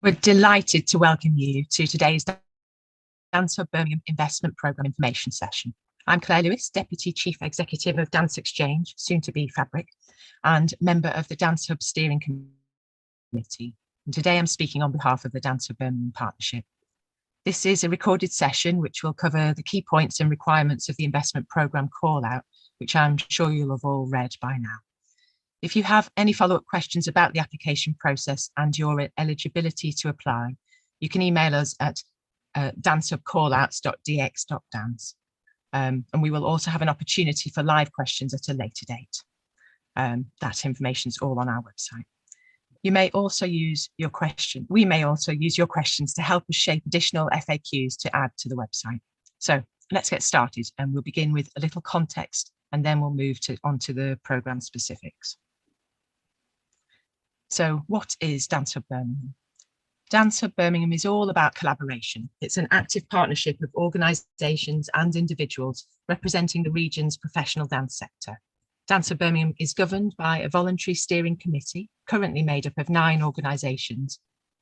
We're delighted to welcome you to today's Dance Hub Birmingham Investment Programme information session. I'm Clare Lewis, Deputy Chief Executive of DanceXchange, soon to be Fabric, and member of the Dance Hub Steering Committee. And today I'm speaking on behalf of the Dance Hub Birmingham Partnership. This is a recorded session which will cover the key points and requirements of the investment programme call out, which I'm sure you'll have all read by now. If you have any follow-up questions about the application process and your eligibility to apply, you can email us at dancehubcallouts.dx.dance. And we will also have an opportunity for live questions at a later date. That information is all on our website. You may also use your question. We may also use your questions to help us shape additional FAQs to add to the website. So let's get started, and we'll begin with a little context, and then we'll move onto the programme specifics. So what is Dance Hub Birmingham? Dance Hub Birmingham is all about collaboration. It's an active partnership of organisations and individuals representing the region's professional dance sector. Dance Hub Birmingham is governed by a voluntary steering committee, currently made up of 9 organisations,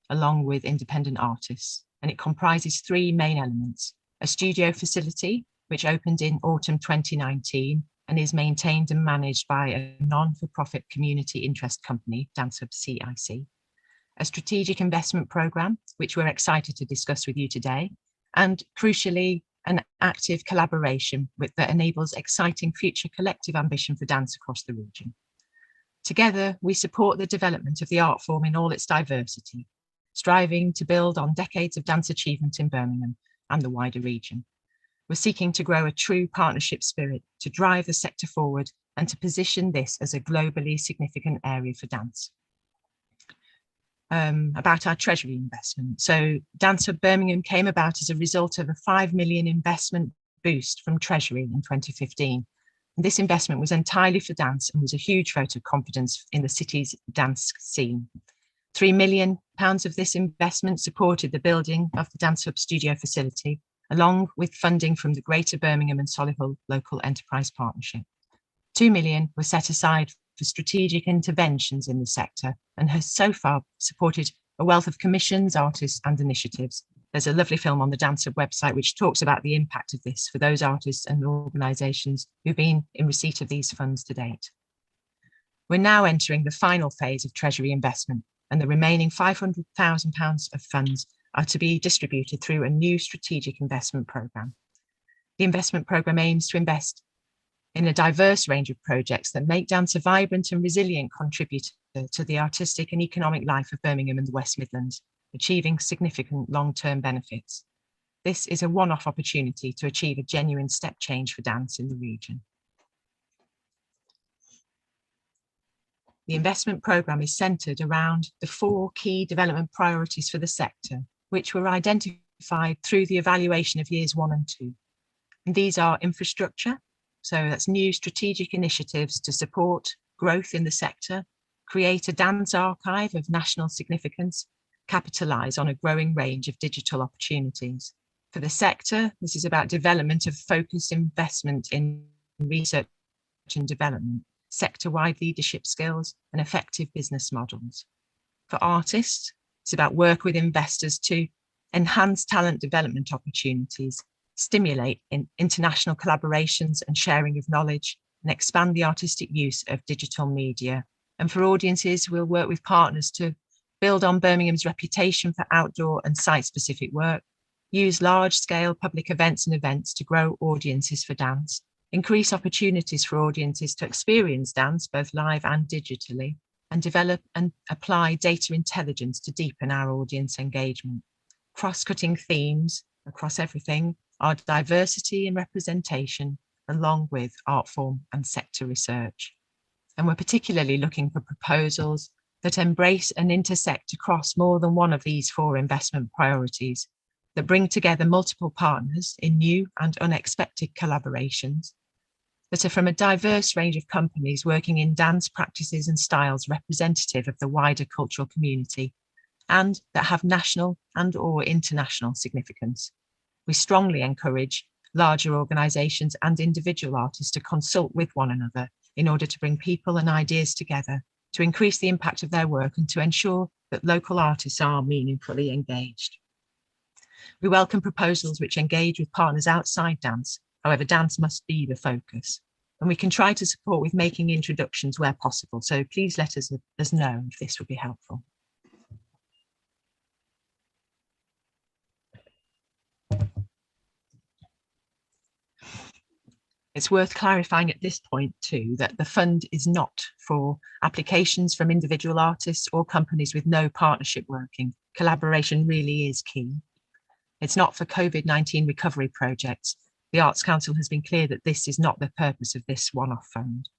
along with independent artists. And it comprises 3 main elements: a studio facility, which opened in autumn 2019, and is maintained and managed by a non-for-profit community interest company, Dance Hub CIC. A strategic investment programme, which we're excited to discuss with you today, and crucially, an active collaboration that enables exciting future collective ambition for dance across the region. Together, we support the development of the art form in all its diversity, striving to build on decades of dance achievement in Birmingham and the wider region. We're seeking to grow a true partnership spirit to drive the sector forward and to position this as a globally significant area for dance. About our Treasury investment. So Dance Hub Birmingham came about as a result of a £5 million investment boost from Treasury in 2015. And this investment was entirely for dance and was a huge vote of confidence in the city's dance scene. £3 million of this investment supported the building of the Dance Hub studio facility, along with funding from the Greater Birmingham and Solihull Local Enterprise Partnership. £2 million was set aside for strategic interventions in the sector and has so far supported a wealth of commissions, artists and initiatives. There's a lovely film on the Dance Hub website which talks about the impact of this for those artists and organisations who've been in receipt of these funds to date. We're now entering the final phase of Treasury investment, and the remaining £500,000 of funds are to be distributed through a new strategic investment programme. The investment programme aims to invest in a diverse range of projects that make dance a vibrant and resilient contributor to the artistic and economic life of Birmingham and the West Midlands, achieving significant long-term benefits. This is a one-off opportunity to achieve a genuine step change for dance in the region. The investment programme is centred around the 4 key development priorities for the sector, which were identified through the evaluation of years 1 and 2. And these are infrastructure, so that's new strategic initiatives to support growth in the sector, create a dance archive of national significance, capitalise on a growing range of digital opportunities. For the sector, this is about development of focused investment in research and development, sector-wide leadership skills and effective business models. For artists, it's about work with investors to enhance talent development opportunities, stimulate international collaborations and sharing of knowledge, and expand the artistic use of digital media. And for audiences, we'll work with partners to build on Birmingham's reputation for outdoor and site-specific work, use large-scale public events and events to grow audiences for dance, increase opportunities for audiences to experience dance both live and digitally, and develop and apply data intelligence to deepen our audience engagement. Cross-cutting themes across everything are diversity and representation, along with art form and sector research. And we're particularly looking for proposals that embrace and intersect across more than one of these 4 investment priorities, that bring together multiple partners in new and unexpected collaborations, that are from a diverse range of companies working in dance practices and styles representative of the wider cultural community, and that have national and/or international significance. We strongly encourage larger organisations and individual artists to consult with one another in order to bring people and ideas together to increase the impact of their work and to ensure that local artists are meaningfully engaged. We welcome proposals which engage with partners outside dance. However, dance must be the focus. And we can try to support with making introductions where possible. So please let us know if this would be helpful. It's worth clarifying at this point too that the fund is not for applications from individual artists or companies with no partnership working. Collaboration really is key. It's not for COVID-19 recovery projects. The Arts Council has been clear that this is not the purpose of this one-off fund.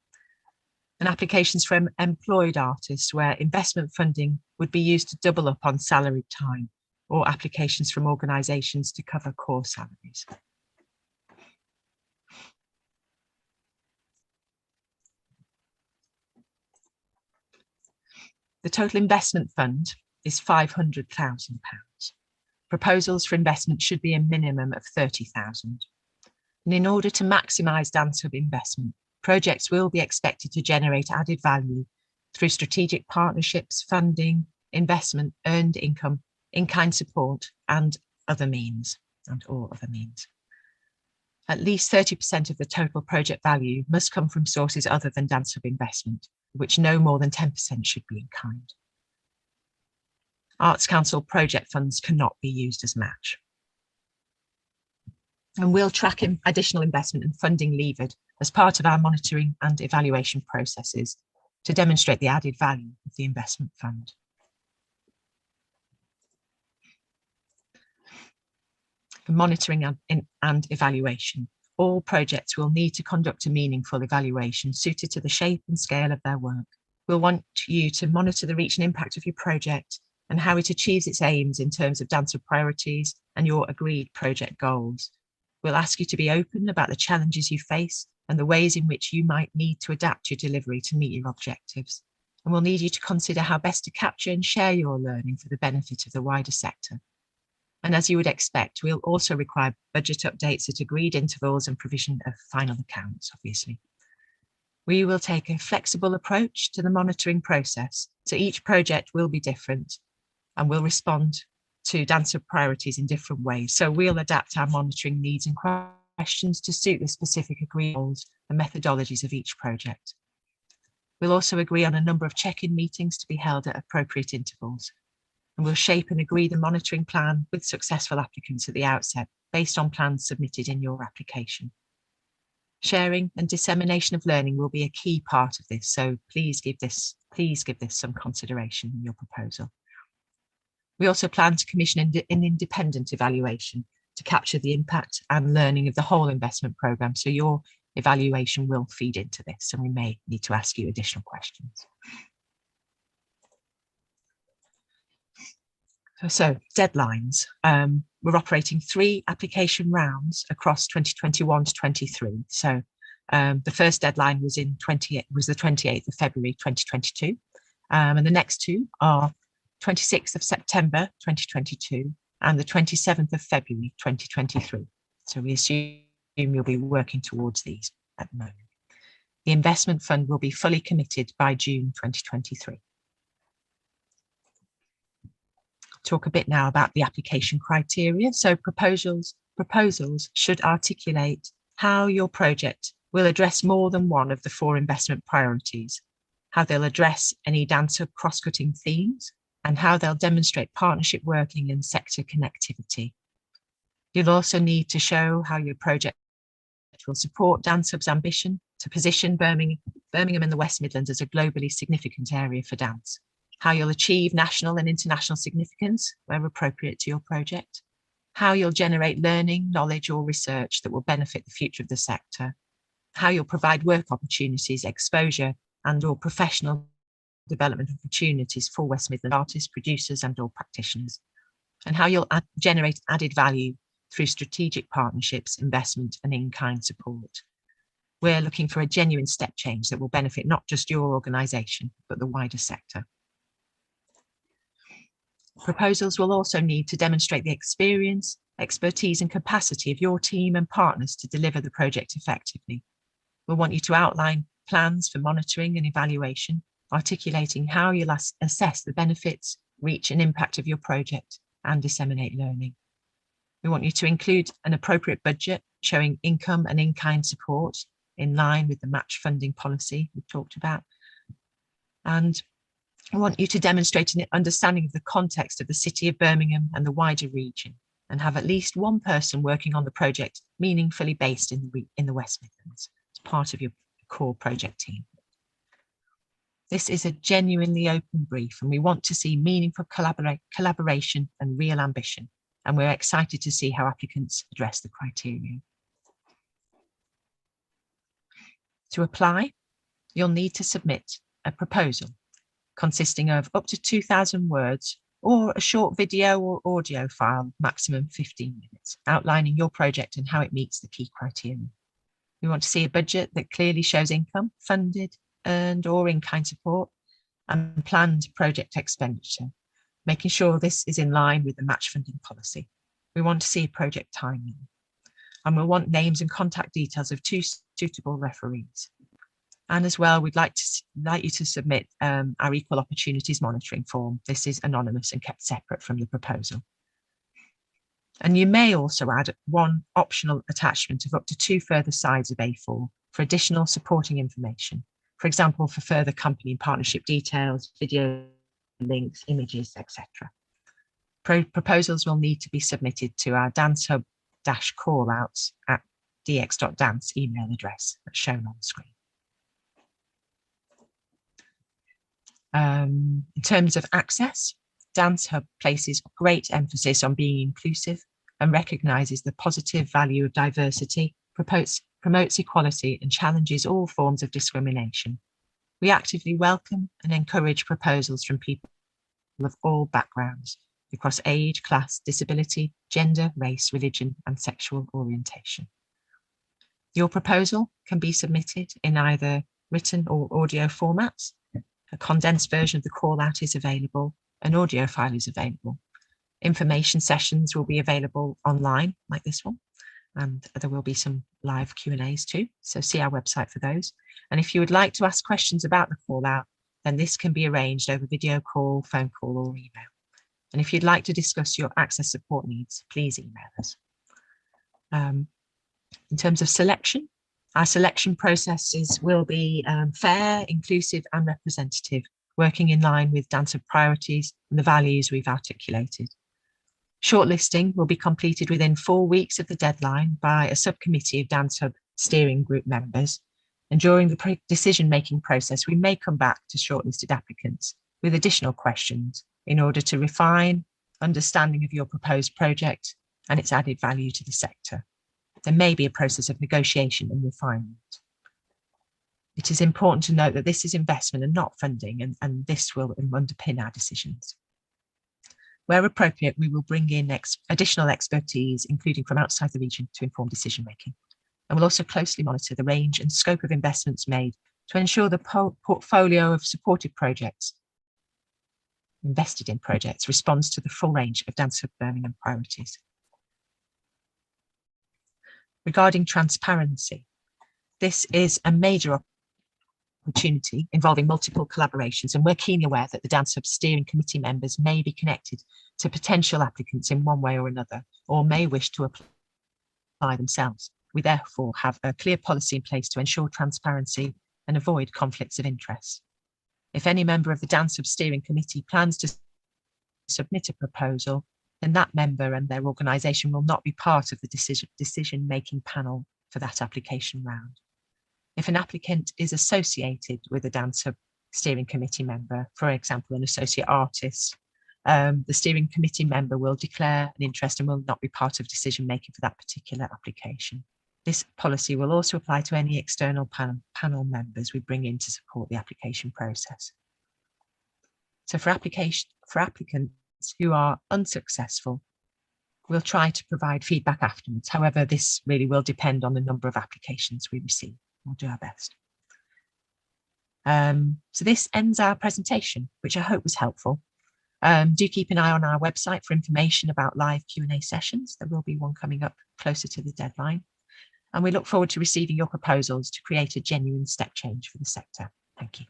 And applications from employed artists where investment funding would be used to double up on salaried time, or applications from organisations to cover core salaries. The total investment fund is £500,000. Proposals for investment should be a minimum of £30,000. And in order to maximise Dance Hub investment, projects will be expected to generate added value through strategic partnerships, funding, investment, earned income, in-kind support, and other means, and all other means. At least 30% of the total project value must come from sources other than Dance Hub investment, which no more than 10% should be in kind. Arts Council project funds cannot be used as match. And we'll track additional investment and funding levered as part of our monitoring and evaluation processes to demonstrate the added value of the investment fund. For monitoring and evaluation, all projects will need to conduct a meaningful evaluation suited to the shape and scale of their work. We'll want you to monitor the reach and impact of your project and how it achieves its aims in terms of Dance Hub priorities and your agreed project goals. We'll ask you to be open about the challenges you face and the ways in which you might need to adapt your delivery to meet your objectives. And we'll need you to consider how best to capture and share your learning for the benefit of the wider sector. And as you would expect, we'll also require budget updates at agreed intervals and provision of final accounts, obviously. We will take a flexible approach to the monitoring process, so each project will be different and will respond to Dance Hub priorities in different ways. So we'll adapt our monitoring needs and questions to suit the specific agreed goals and methodologies of each project. We'll also agree on a number of check-in meetings to be held at appropriate intervals. And we'll shape and agree the monitoring plan with successful applicants at the outset based on plans submitted in your application. Sharing and dissemination of learning will be a key part of this, so please give this some consideration in your proposal. We also plan to commission an independent evaluation to capture the impact and learning of the whole investment programme, so your evaluation will feed into this and we may need to ask you additional questions. So deadlines. We're operating 3 application rounds across 2021 to 23. So the first deadline was the 28th of February 2022, and the next 2 are 26th of September 2022 and the 27th of February 2023. So we assume you'll be working towards these at the moment. The investment fund will be fully committed by June 2023. Talk a bit now about the application criteria. So proposals should articulate how your project will address more than one of the 4 investment priorities, how they'll address any Dance Hub cross-cutting themes, and how they'll demonstrate partnership working and sector connectivity. You'll also need to show how your project will support Dance Hub's ambition to position Birmingham and the West Midlands as a globally significant area for dance, how you'll achieve national and international significance where appropriate to your project, how you'll generate learning, knowledge or research that will benefit the future of the sector, how you'll provide work opportunities, exposure and or professional development opportunities for West Midland artists, producers and or practitioners, and how you'll generate added value through strategic partnerships, investment and in-kind support. We're looking for a genuine step change that will benefit not just your organisation, but the wider sector. Proposals will also need to demonstrate the experience, expertise and capacity of your team and partners to deliver the project effectively. We'll want you to outline plans for monitoring and evaluation articulating how you'll assess the benefits, reach and impact of your project and disseminate learning. We want you to include an appropriate budget showing income and in-kind support in line with the match funding policy we talked about. And I want you to demonstrate an understanding of the context of the City of Birmingham and the wider region, and have at least one person working on the project meaningfully based in the West Midlands as part of your core project team. This is a genuinely open brief, and we want to see meaningful collaboration and real ambition, and we're excited to see how applicants address the criteria. To apply, you'll need to submit a proposal consisting of up to 2,000 words or a short video or audio file, maximum 15 minutes, outlining your project and how it meets the key criteria. We want to see a budget that clearly shows income, funded, earned or in-kind support, and planned project expenditure, making sure this is in line with the match funding policy. We want to see a project timeline, and we'll want names and contact details of 2 suitable referees. And as well, we'd like you to submit our equal opportunities monitoring form. This is anonymous and kept separate from the proposal. And you may also add one optional attachment of up to 2 further sides of A4 for additional supporting information. For example, for further company and partnership details, video links, images, etc. Proposals will need to be submitted to our dancehub-callouts at dx.dance email address that's shown on the screen. In terms of access, Dance Hub places great emphasis on being inclusive and recognises the positive value of diversity, promotes equality and challenges all forms of discrimination. We actively welcome and encourage proposals from people of all backgrounds across age, class, disability, gender, race, religion and sexual orientation. Your proposal can be submitted in either written or audio formats. A condensed version of the call out is available. An audio file is available. Information sessions will be available online like this one, and there will be some live Q&As too. So see our website for those. And if you would like to ask questions about the call out, then this can be arranged over video call, phone call or email. And if you'd like to discuss your access support needs, please email us. In terms of selection, our selection processes will be fair, inclusive and representative, working in line with Dance Hub priorities and the values we've articulated. Shortlisting will be completed within 4 weeks of the deadline by a subcommittee of Dance Hub steering group members. And during the decision-making process, we may come back to shortlisted applicants with additional questions in order to refine understanding of your proposed project and its added value to the sector. There may be a process of negotiation and refinement. It is important to note that this is investment and not funding, and this will underpin our decisions. Where appropriate, we will bring in additional expertise, including from outside the region, to inform decision making. And we'll also closely monitor the range and scope of investments made to ensure the portfolio of supported projects, invested in projects, responds to the full range of Dance Hub Birmingham priorities. Regarding transparency, this is a major opportunity involving multiple collaborations, and we're keenly aware that the Dance Hub steering committee members may be connected to potential applicants in one way or another, or may wish to apply themselves. We therefore have a clear policy in place to ensure transparency and avoid conflicts of interest. If any member of the Dance Hub steering committee plans to submit a proposal, then that member and their organisation will not be part of the decision-making panel for that application round. If an applicant is associated with a Dance Hub steering committee member, for example, an associate artist, the steering committee member will declare an interest and will not be part of decision-making for that particular application. This policy will also apply to any external panel members we bring in to support the application process. So for applicants who are unsuccessful, we'll try to provide feedback afterwards. However, this really will depend on the number of applications we receive. We'll do our best. So this ends our presentation, which I hope was helpful. Do keep an eye on our website for information about live Q&A sessions. There will be one coming up closer to the deadline. And we look forward to receiving your proposals to create a genuine step change for the sector. Thank you.